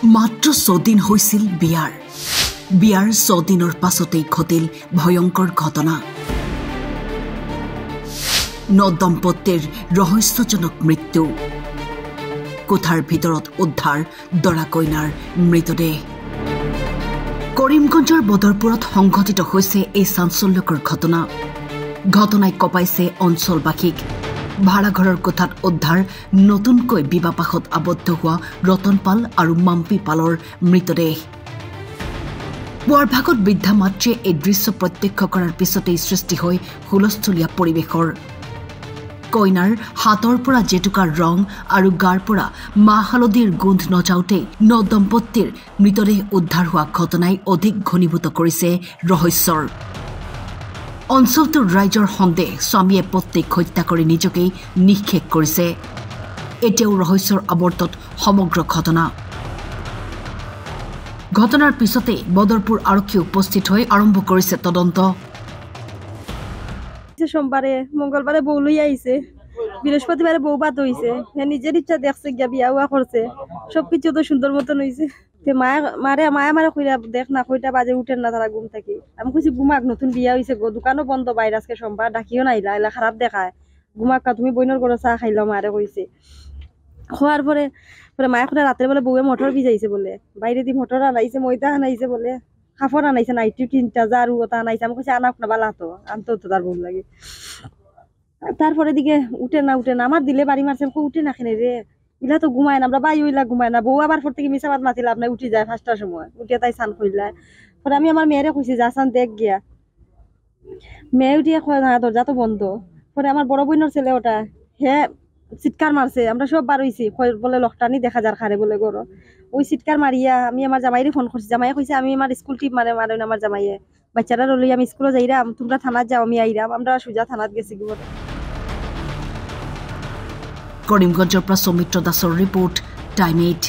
মাত্ৰ 6 দিন হৈছিল বিয়াৰ 6 দিনৰ পাছতেই ঘটিল ভয়ংকৰ ঘটনা। দম্পতীৰ ৰহস্যজনক মৃত্যু। কোঠাৰ ভিতৰত উদ্ধাৰ দৰা কইনাৰ মৃতদেহ। কৰিমগঞ্জৰ বদৰপুৰত সংঘটিত হৈছে এই চাঞ্চল্যকৰ ঘটনাই কঁপাইছে অঞ্চলবাসীক। ভাড়াঘৰৰ কোঠাত উদ্ধাৰ নতুনকৈ বিবাহপাশত আবদ্ধ হোৱা ৰতন পাল আৰু মাম্পি পালৰ মৃতদেহ। পুৱাৰ ভাগত বৃদ্ধা মাতৃয়ে এই দৃশ্য প্ৰত্যক্ষ কৰাৰ পিছতেই সৃষ্টি হয় হুলস্থলীয়া পৰিৱেশৰ। কইনাৰ হাতৰ পৰা জেতুকাৰ ৰং আৰু গাৰ পৰা মাহ হালধিৰ গোন্ধ নজাওঁতেই দম্পতীৰ মৃতদেহ উদ্ধাৰ হোৱা ঘটনাই অধিক ঘনীভূত কৰিছে ৰহস্যৰ। অঞ্চলটোৰ ৰাইজৰ সন্দেহ স্বামীয়ে পত্নীক হত্যা কৰি নিজকেই নিক্ষেপ কৰিছে। এতিয়াও ৰহস্যৰ আৱৰ্তত সমগ্ৰ ঘটনাৰ পিছতে বদৰপুৰ আৰক্ষী উপস্থিত হৈ আৰম্ভ কৰিছে তদন্ত। সোমবারে মঙ্গলবারে বউ লই আইছে, বৃহস্পতিবারে বউ বাদ হইছে, নিজের ইচ্ছা দেখছে গিয়া বিয়া উয়া করছে, সবকিছু তো সুন্দর মতন হইছে। মারে কইরা দেখ না কইটা বাজে উঠেন না তারা ঘুম থাকি। আমি কইছি ঘুমাক, নতুন বিয়া হইছে গো, দোকানও বন্ধ, বাইরে আজকে সোমবার, ডাকিও না এলা খারাপ দেখায়, ঘুমাক্কা তুমি বইনের ঘরে চা খাইলাম মারে কইছে। খোয়ার পরে মায়ে করে রাতের বেলা বউয়ে মটর ভিজাইছে বলে, বাইরে দি মটর আনাইছে, ময়দা আনাইছে বলে, কাপড় আনাইছে, নাইটি 3টা জারু ওটা আনাইছে। আমি কইছি আনাক না বালা তো, আনতো তো তার বউ লাগে। তারপরে দিকে উঠে না আমার দিলে বাড়ি মারছে, উঠে না খেনে রে, ইলা তো ঘুমায় না, আমরা বাই ওইলা ঘুমায় না। বউ আবার পর থেকে মিশাবাদ মাতিলে আপনার উঠে যায় 5টার সময়, উঠিয়া তাই স্নান করিলায়। পরে আমি আমার মেয়েরে কইছি যা স্নান দেখ গিয়া, মেয়ে উঠিয়া কয় না দরজা তো বন্ধ। পরে আমার বড় বোনের ছেলে ওটা, হ্যাঁ চিৎকার মারছে, আমরা সব বার হইছি, বলে লকটানি দেখা যার খারে বলে গরো। ওই চিৎকার মারিয়া আমি আমার জামাইরে ফোন করছি, জামাইয়ে কইছে আমি আমার স্কুল টিপ মারে আমার জামাইয়ে, বাচ্চারা রলি আমি স্কুলে যাইরাম, তোমরা থানাত যাও, আমি আইরাম। আমরা সুজা থানাত গেছি। কৰিমগঞ্জৰ পৰা সৌমিত্ৰ দাসৰ ৰিপোৰ্ট, টাইম 8।